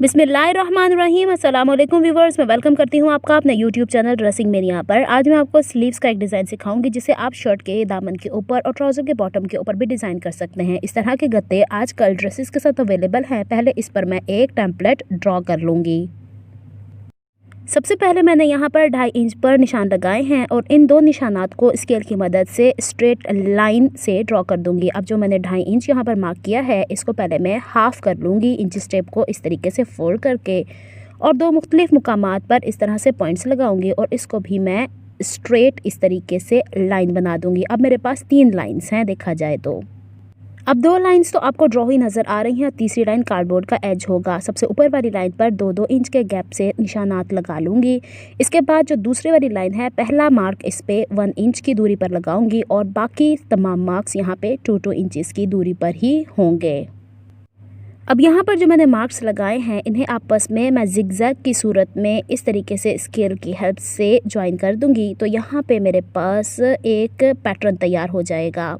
बिस्मिल्लाहिर्रहमानिर्रहीम। अस्सलाम वालेकुम व्यूवर्स, मैं वेलकम करती हूँ आपका अपने यूट्यूब चैनल ड्रेसिंग में। यहाँ पर आज मैं आपको स्लीव्स का एक डिज़ाइन सिखाऊंगी जिसे आप शर्ट के दामन के ऊपर और ट्राउज़र के बॉटम के ऊपर भी डिज़ाइन कर सकते हैं। इस तरह के गत्ते आजकल ड्रेसेस के साथ अवेलेबल हैं। पहले इस पर मैं एक टेम्पलेट ड्रॉ कर लूँगी। सबसे पहले मैंने यहाँ पर 2.5 इंच पर निशान लगाए हैं और इन दो निशानात को स्केल की मदद से स्ट्रेट लाइन से ड्रॉ कर दूंगी। अब जो मैंने 2.5 इंच यहाँ पर मार्क किया है इसको पहले मैं हाफ़ कर लूँगी इंच स्टेप को इस तरीके से फोल्ड करके, और दो मुख्तलिफ मुकामात पर इस तरह से पॉइंट्स लगाऊंगी और इसको भी मैं स्ट्रेट इस तरीके से लाइन बना दूँगी। अब मेरे पास 3 लाइन्स हैं देखा जाए तो। अब 2 लाइंस तो आपको ड्रॉ ही नज़र आ रही हैं। तीसरी लाइन कार्डबोर्ड का एज होगा। सबसे ऊपर वाली लाइन पर 2-2 इंच के गैप से निशानात लगा लूँगी। इसके बाद जो दूसरी वाली लाइन है पहला मार्क इस पे 1 इंच की दूरी पर लगाऊंगी और बाकी तमाम मार्क्स यहाँ पे 2-2 इंचेस की दूरी पर ही होंगे। अब यहाँ पर जो मैंने मार्क्स लगाए हैं इन्हें आपस में मैं जिगजैग की सूरत में इस तरीके से स्केल की हेल्प से ज्वाइन कर दूँगी। तो यहाँ पे मेरे पास एक पैटर्न तैयार हो जाएगा।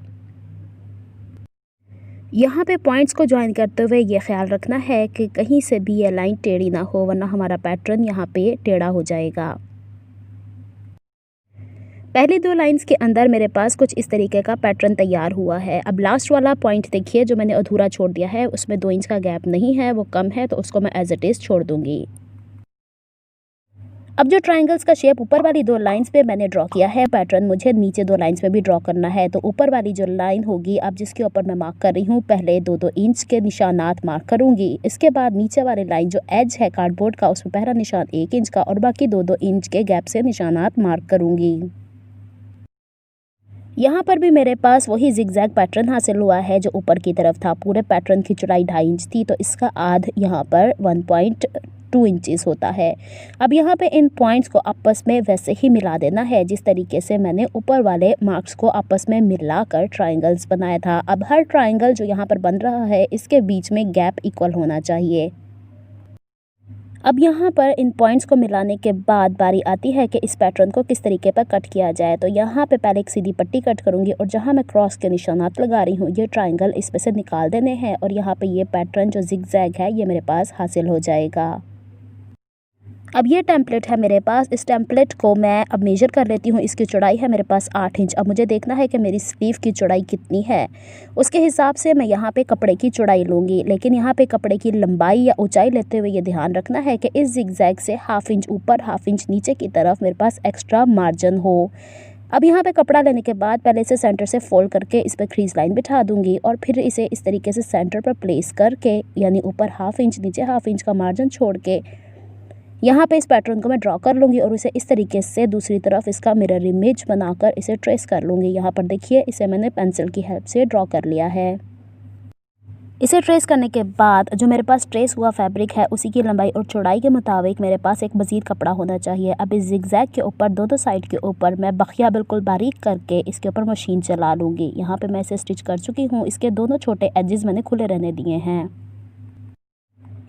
यहाँ पे पॉइंट्स को ज्वाइन करते हुए ये ख्याल रखना है कि कहीं से भी ये लाइन टेढ़ी ना हो, वरना हमारा पैटर्न यहाँ पे टेढ़ा हो जाएगा। पहली 2 लाइंस के अंदर मेरे पास कुछ इस तरीके का पैटर्न तैयार हुआ है। अब लास्ट वाला पॉइंट देखिए जो मैंने अधूरा छोड़ दिया है, उसमें 2 इंच का गैप नहीं है, वो कम है, तो उसको मैं एज इट इज़ छोड़ दूँगी। अब जो ट्रायंगल्स का शेप ऊपर वाली 2 लाइंस पे मैंने ड्रॉ किया है पैटर्न, मुझे नीचे 2 लाइंस पे भी ड्रॉ करना है। तो ऊपर वाली जो लाइन होगी अब जिसके ऊपर मैं मार्क कर रही हूँ, पहले 2-2 इंच के निशानात मार्क करूँगी। इसके बाद नीचे वाली लाइन जो एज है कार्डबोर्ड का उसमें पहला निशान 1 इंच का और बाकी 2-2 इंच के गैप से निशानात मार्क करूँगी। यहाँ पर भी मेरे पास वही जिगजैग पैटर्न हासिल हुआ है जो ऊपर की तरफ था। पूरे पैटर्न की चौड़ाई 2.5 इंच थी, तो इसका आध यहाँ पर 1.2 इंचेस होता है। अब यहाँ पे इन पॉइंट्स को आपस में वैसे ही मिला देना है जिस तरीके से मैंने ऊपर वाले मार्क्स को आपस में मिलाकर ट्रायंगल्स बनाया था। अब हर ट्रायंगल जो यहाँ पर बन रहा है इसके बीच में गैप इक्वल होना चाहिए। अब यहाँ पर इन पॉइंट्स को मिलाने के बाद बारी आती है कि इस पैटर्न को किस तरीके पर कट किया जाए। तो यहाँ पे पहले एक सीधी पट्टी कट करूँगी और जहाँ मैं क्रॉस के निशानात लगा रही हूँ ये ट्रायंगल इसमें से निकाल देने हैं और यहाँ पे ये पैटर्न जो जिगजैग है ये मेरे पास हासिल हो जाएगा। अब ये टेम्पलेट है मेरे पास। इस टेम्पलेट को मैं अब मेजर कर लेती हूँ। इसकी चौड़ाई है मेरे पास 8 इंच। अब मुझे देखना है कि मेरी स्लीव की चौड़ाई कितनी है, उसके हिसाब से मैं यहाँ पे कपड़े की चौड़ाई लूँगी। लेकिन यहाँ पे कपड़े की लंबाई या ऊंचाई लेते हुए ये ध्यान रखना है कि इस जिगजैग से 1/2 इंच ऊपर 1/2 इंच नीचे की तरफ मेरे पास एक्स्ट्रा मार्जिन हो। अब यहाँ पे कपड़ा लेने के बाद पहले इसे सेंटर से फोल्ड करके इस पर क्रीज लाइन बिठा दूँगी और फिर इसे इस तरीके से सेंटर पर प्लेस करके, यानी ऊपर 1/2 इंच नीचे 1/2 इंच का मार्जिन छोड़ के यहाँ पे इस पैटर्न को मैं ड्रॉ कर लूँगी और इसे इस तरीके से दूसरी तरफ इसका मिरर इमेज बनाकर इसे ट्रेस कर लूँगी। यहाँ पर देखिए इसे मैंने पेंसिल की हेल्प से ड्रॉ कर लिया है। इसे ट्रेस करने के बाद जो मेरे पास ट्रेस हुआ फैब्रिक है उसी की लंबाई और चौड़ाई के मुताबिक मेरे पास एक मज़ीद कपड़ा होना चाहिए। अब इस जिगजैग के ऊपर दो साइड के ऊपर मैं बखिया बिल्कुल बारीक करके इसके ऊपर मशीन चला लूँगी। यहाँ पर मैं इसे स्टिच कर चुकी हूँ। इसके दोनों छोटे एजेस मैंने खुले रहने दिए हैं।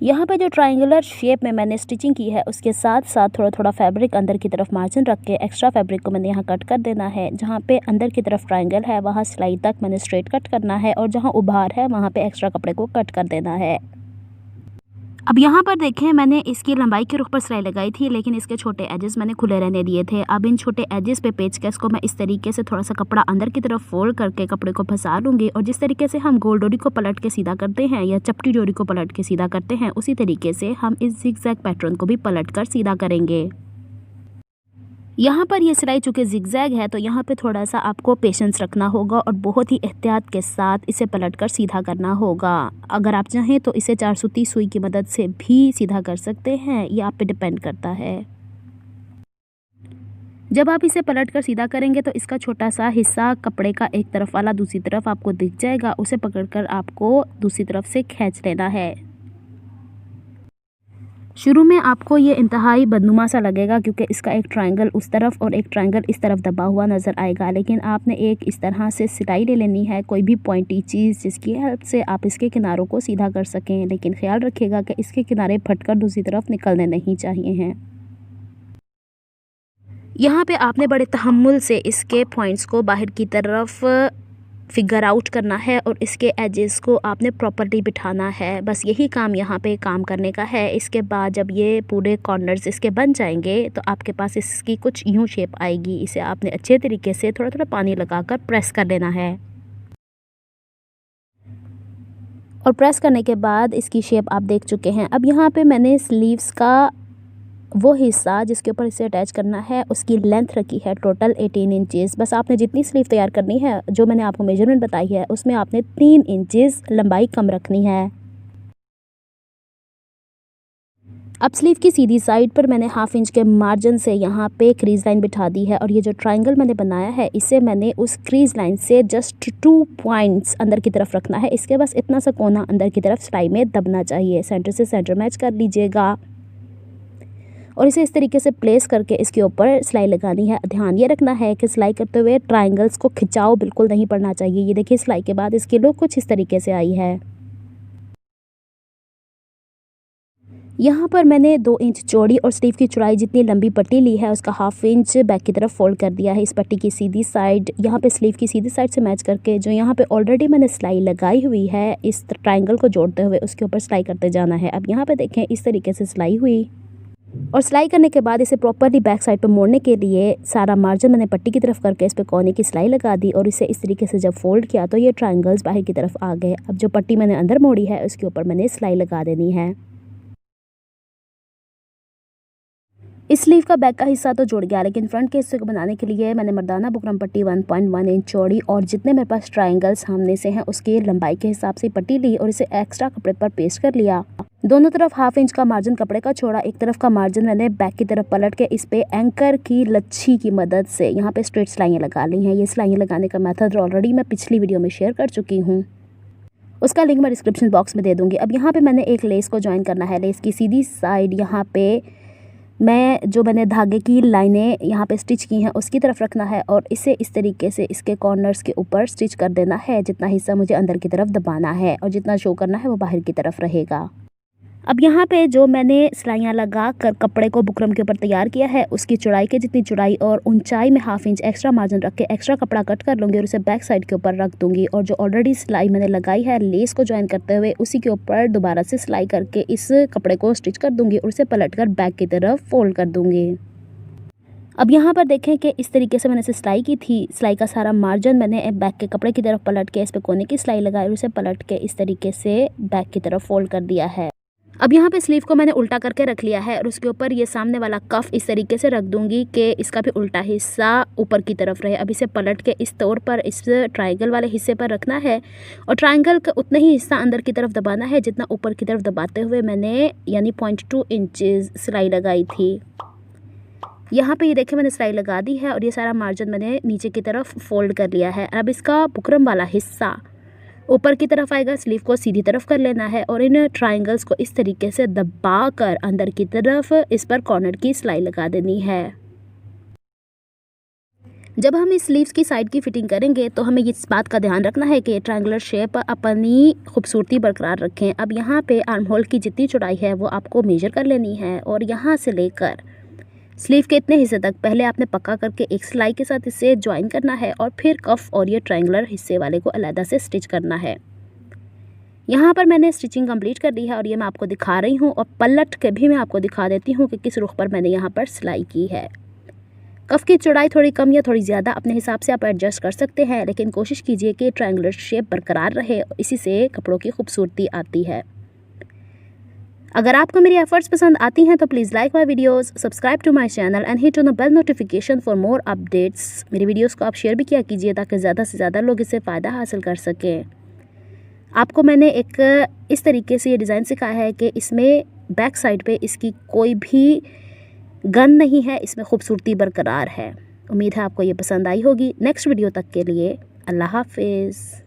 यहाँ पे जो ट्रायंगुलर शेप में मैंने स्टिचिंग की है उसके साथ साथ थोड़ा थोड़ा फैब्रिक अंदर की तरफ मार्जिन रख के एक्स्ट्रा फैब्रिक को मैंने यहाँ कट कर देना है। जहाँ पे अंदर की तरफ ट्रायंगल है वहाँ सिलाई तक मैंने स्ट्रेट कट करना है और जहाँ उभार है वहाँ पे एक्स्ट्रा कपड़े को कट कर देना है। अब यहाँ पर देखें मैंने इसकी लंबाई के रुख पर सिलाई लगाई थी, लेकिन इसके छोटे एजेस मैंने खुले रहने दिए थे। अब इन छोटे एजेस पे पेचकस को मैं इस तरीके से थोड़ा सा कपड़ा अंदर की तरफ फोल्ड करके कपड़े को फंसा लूँगी और जिस तरीके से हम गोल डोरी को पलट के सीधा करते हैं या चपटी डोरी को पलट के सीधा करते हैं उसी तरीके से हम इस जिगजैग पैटर्न को भी पलट कर सीधा करेंगे। यहाँ पर ये सिलाई चूँकि जिगजैग है तो यहाँ पे थोड़ा सा आपको पेशेंस रखना होगा और बहुत ही एहतियात के साथ इसे पलटकर सीधा करना होगा। अगर आप चाहें तो इसे 430 सुई की मदद से भी सीधा कर सकते हैं, ये आप पे डिपेंड करता है। जब आप इसे पलटकर सीधा करेंगे तो इसका छोटा सा हिस्सा कपड़े का एक तरफ वाला दूसरी तरफ आपको दिख जाएगा, उसे पकड़कर आपको दूसरी तरफ से खींच लेना है। शुरू में आपको ये इंतहाई बदनुमा सा लगेगा क्योंकि इसका एक ट्रायंगल उस तरफ और एक ट्रायंगल इस तरफ दबा हुआ नज़र आएगा, लेकिन आपने एक इस तरह से सिलाई ले लेनी है, कोई भी पॉइंटी चीज़ जिसकी हेल्प से आप इसके किनारों को सीधा कर सकें। लेकिन ख्याल रखिएगा कि इसके किनारे फटकर दूसरी तरफ निकलने नहीं चाहिए हैं। यहाँ पे आपने बड़े तहम्मुल से इसके पॉइंट्स को बाहर की तरफ फिगर आउट करना है और इसके एजेस को आपने प्रॉपर्ली बिठाना है। बस यही काम यहाँ पे काम करने का है। इसके बाद जब ये पूरे कॉर्नर्स इसके बन जाएंगे तो आपके पास इसकी कुछ यूँ शेप आएगी। इसे आपने अच्छे तरीके से थोड़ा थोड़ा पानी लगाकर प्रेस कर लेना है और प्रेस करने के बाद इसकी शेप आप देख चुके हैं। अब यहाँ पे मैंने स्लीव्स का वो हिस्सा जिसके ऊपर इसे अटैच करना है उसकी लेंथ रखी है टोटल 18 इंचेस। बस आपने जितनी स्लीव तैयार करनी है जो मैंने आपको मेजरमेंट बताई है उसमें आपने 3 इंचेस लंबाई कम रखनी है। अब स्लीव की सीधी साइड पर मैंने हाफ इंच के मार्जिन से यहाँ पे क्रीज लाइन बिठा दी है और ये जो ट्रायंगल मैंने बनाया है इसे मैंने उस क्रीज लाइन से जस्ट 2 पॉइंट्स अंदर की तरफ रखना है। इसके बस इतना सा कोना अंदर की तरफ सिलाई में दबना चाहिए। सेंटर से सेंटर मैच कर लीजिएगा और इसे इस तरीके से प्लेस करके इसके ऊपर सिलाई लगानी है। ध्यान ये रखना है कि सिलाई करते हुए ट्रायंगल्स को खिंचाव बिल्कुल नहीं पड़ना चाहिए। ये देखिए सिलाई के बाद इसकी लुक कुछ इस तरीके से आई है। यहाँ पर मैंने 2 इंच चौड़ी और स्लीव की चौड़ाई जितनी लंबी पट्टी ली है उसका हाफ इंच बैक की तरफ फोल्ड कर दिया है। इस पट्टी की सीधी साइड यहाँ पे स्लीव की सीधी साइड से मैच करके जो यहाँ पे ऑलरेडी मैंने सिलाई लगाई हुई है इस ट्रायंगल को जोड़ते हुए उसके ऊपर सिलाई करते जाना है। अब यहाँ पे देखें इस तरीके से सिलाई हुई और सिलाई करने के बाद इसे प्रॉपरली बैक साइड पर मोड़ने के लिए सारा मार्जिन मैंने पट्टी की तरफ करके इस पर कोने की सिलाई लगा दी और इसे इस तरीके से जब फोल्ड किया तो ये ट्रायंगल्स बाहर की तरफ आ गए। अब जो पट्टी मैंने अंदर मोड़ी है उसके ऊपर मैंने सिलाई लगा देनी है। इस स्लीव का बैक का हिस्सा तो जुड़ गया लेकिन फ्रंट के हिस्से को बनाने के लिए मैंने मर्दाना बुकरम पट्टी 1.1 इंच चौड़ी और जितने मेरे पास ट्रायंगल सामने से हैं उसकी लंबाई के हिसाब से पट्टी ली और इसे एक्स्ट्रा कपड़े पर पेस्ट कर लिया। दोनों तरफ हाफ इंच का मार्जिन कपड़े का छोड़ा, एक तरफ का मार्जिन मैंने बैक की तरफ पलट के इस पे एंकर की लच्छी की मदद से यहाँ पे स्ट्रेट सिलाइयाँ लगा ली हैं। ये सिलाइयाँ लगाने का मेथड ऑलरेडी मैं पिछली वीडियो में शेयर कर चुकी हूँ, उसका लिंक मैं डिस्क्रिप्शन बॉक्स में दे दूँगी। अब यहाँ पर मैंने एक लेस को ज्वाइन करना है। लेस की सीधी साइड यहाँ पे मैंने धागे की लाइनें यहाँ पे स्टिच की हैं उसकी तरफ रखना है और इसे इस तरीके से इसके कॉर्नर्स के ऊपर स्टिच कर देना है। जितना हिस्सा मुझे अंदर की तरफ दबाना है और जितना शो करना है वो बाहर की तरफ रहेगा। अब यहाँ पे जो मैंने सिलाइयाँ लगा कर कपड़े को बुकरम के ऊपर तैयार किया है उसकी चौड़ाई के जितनी चौड़ाई और ऊंचाई में हाफ इंच एक्स्ट्रा मार्जिन रख के एक्स्ट्रा कपड़ा कट कर लूँगी और उसे बैक साइड के ऊपर रख दूँगी और जो ऑलरेडी सिलाई मैंने लगाई है लेस को ज्वाइन करते हुए उसी के ऊपर दोबारा से सिलाई करके इस कपड़े को स्टिच कर दूँगी और उसे पलट कर बैक की तरफ फोल्ड कर दूँगी। अब यहाँ पर देखें कि इस तरीके से मैंने इसे सिलाई की थी। सिलाई का सारा मार्जिन मैंने बैक के कपड़े की तरफ पलट के इस पर कोने की सिलाई लगाई और उसे पलट के इस तरीके से बैक की तरफ फोल्ड कर दिया है। अब यहाँ पे स्लीव को मैंने उल्टा करके रख लिया है और उसके ऊपर ये सामने वाला कफ इस तरीके से रख दूंगी कि इसका भी उल्टा हिस्सा ऊपर की तरफ रहे। अब इसे पलट के इस तौर पर इस ट्रायंगल वाले हिस्से पर रखना है और ट्रायंगल का उतना ही हिस्सा अंदर की तरफ दबाना है जितना ऊपर की तरफ दबाते हुए मैंने यानी 0.2 इंचेस सिलाई लगाई थी। यहाँ पे ये देखें मैंने सिलाई लगा दी है और ये सारा मार्जिन मैंने नीचे की तरफ फोल्ड कर लिया है। अब इसका बुकरम वाला हिस्सा ऊपर की तरफ आएगा, स्लीव को सीधी तरफ कर लेना है और इन ट्रायंगल्स को इस तरीके से दबा कर अंदर की तरफ इस पर कॉर्नर की सिलाई लगा देनी है। जब हम इस स्लीव्स की साइड की फिटिंग करेंगे तो हमें इस बात का ध्यान रखना है कि ट्रायंगुलर शेप अपनी खूबसूरती बरकरार रखें। अब यहाँ पे आर्म होल की जितनी चौड़ाई है वो आपको मेजर कर लेनी है और यहाँ से लेकर स्लीव के इतने हिस्से तक पहले आपने पक्का करके एक सिलाई के साथ इसे ज्वाइन करना है और फिर कफ और ये ट्रायंगुलर हिस्से वाले को अलग से स्टिच करना है। यहाँ पर मैंने स्टिचिंग कंप्लीट कर दी है और ये मैं आपको दिखा रही हूँ और पलट के भी मैं आपको दिखा देती हूँ कि किस रुख पर मैंने यहाँ पर सिलाई की है। कफ की चौड़ाई थोड़ी कम या थोड़ी ज़्यादा अपने हिसाब से आप एडजस्ट कर सकते हैं, लेकिन कोशिश कीजिए कि ट्रायंगुलर शेप बरकरार रहे, इसी से कपड़ों की खूबसूरती आती है। अगर आपको मेरी एफर्ट्स पसंद आती हैं तो please like my videos, subscribe to my channel and hit on the bell notification for more updates. मेरी वीडियोस को आप शेयर भी किया कीजिए ताकि ज़्यादा से ज़्यादा लोग इससे फ़ायदा हासिल कर सकें। आपको मैंने एक इस तरीके से ये डिज़ाइन सिखाया है कि इसमें बैक साइड पे इसकी कोई भी गन नहीं है, इसमें खूबसूरती बरकरार है। उम्मीद है आपको ये पसंद आई होगी। नेक्स्ट वीडियो तक के लिए अल्लाह हाफिज़।